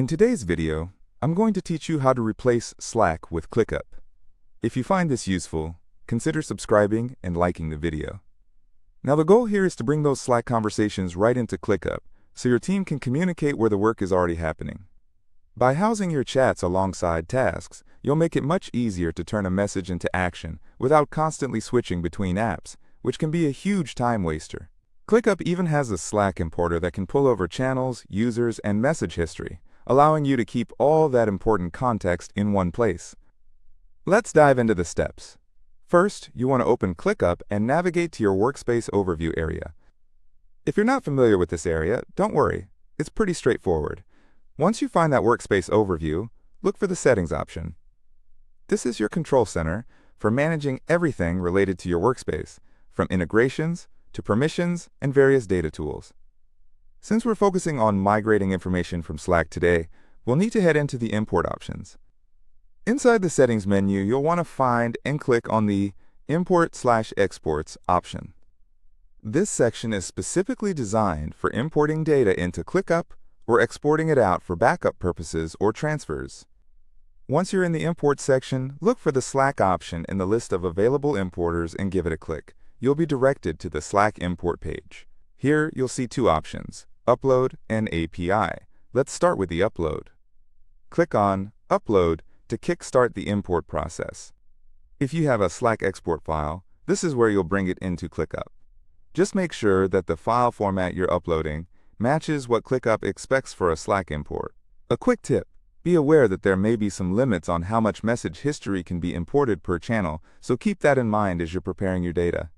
In today's video, I'm going to teach you how to replace Slack with ClickUp. If you find this useful, consider subscribing and liking the video. Now the goal here is to bring those Slack conversations right into ClickUp so your team can communicate where the work is already happening. By housing your chats alongside tasks, you'll make it much easier to turn a message into action without constantly switching between apps, which can be a huge time waster. ClickUp even has a Slack importer that can pull over channels, users, and message history, allowing you to keep all that important context in one place. Let's dive into the steps. First, you want to open ClickUp and navigate to your workspace overview area. If you're not familiar with this area, don't worry, it's pretty straightforward. Once you find that workspace overview, look for the settings option. This is your control center for managing everything related to your workspace, from integrations to permissions and various data tools. Since we're focusing on migrating information from Slack today, we'll need to head into the import options. Inside the settings menu, you'll want to find and click on the Import/Exports option. This section is specifically designed for importing data into ClickUp or exporting it out for backup purposes or transfers. Once you're in the Import section, look for the Slack option in the list of available importers and give it a click. You'll be directed to the Slack import page. Here, you'll see two options, Upload and API. Let's start with the Upload. Click on Upload to kickstart the import process. If you have a Slack export file, this is where you'll bring it into ClickUp. Just make sure that the file format you're uploading matches what ClickUp expects for a Slack import. A quick tip, be aware that there may be some limits on how much message history can be imported per channel, so keep that in mind as you're preparing your data.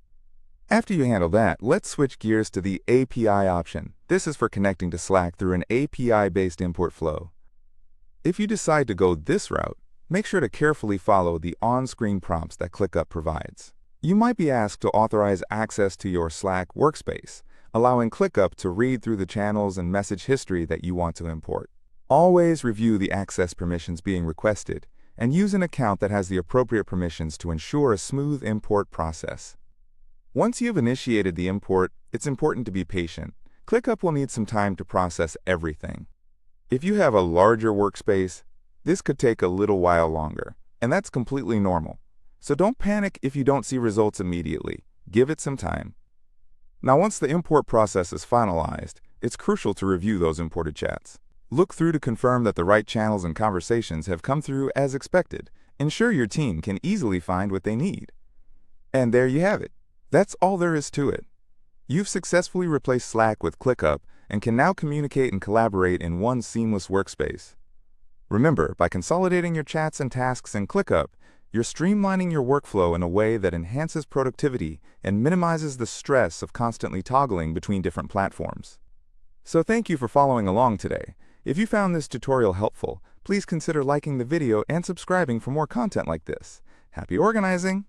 After you handle that, let's switch gears to the API option. This is for connecting to Slack through an API-based import flow. If you decide to go this route, make sure to carefully follow the on-screen prompts that ClickUp provides. You might be asked to authorize access to your Slack workspace, allowing ClickUp to read through the channels and message history that you want to import. Always review the access permissions being requested, and use an account that has the appropriate permissions to ensure a smooth import process. Once you've initiated the import, it's important to be patient. ClickUp will need some time to process everything. If you have a larger workspace, this could take a little while longer, and that's completely normal. So don't panic if you don't see results immediately. Give it some time. Now, once the import process is finalized, it's crucial to review those imported chats. Look through to confirm that the right channels and conversations have come through as expected. Ensure your team can easily find what they need. And there you have it. That's all there is to it. You've successfully replaced Slack with ClickUp and can now communicate and collaborate in one seamless workspace. Remember, by consolidating your chats and tasks in ClickUp, you're streamlining your workflow in a way that enhances productivity and minimizes the stress of constantly toggling between different platforms. So thank you for following along today. If you found this tutorial helpful, please consider liking the video and subscribing for more content like this. Happy organizing!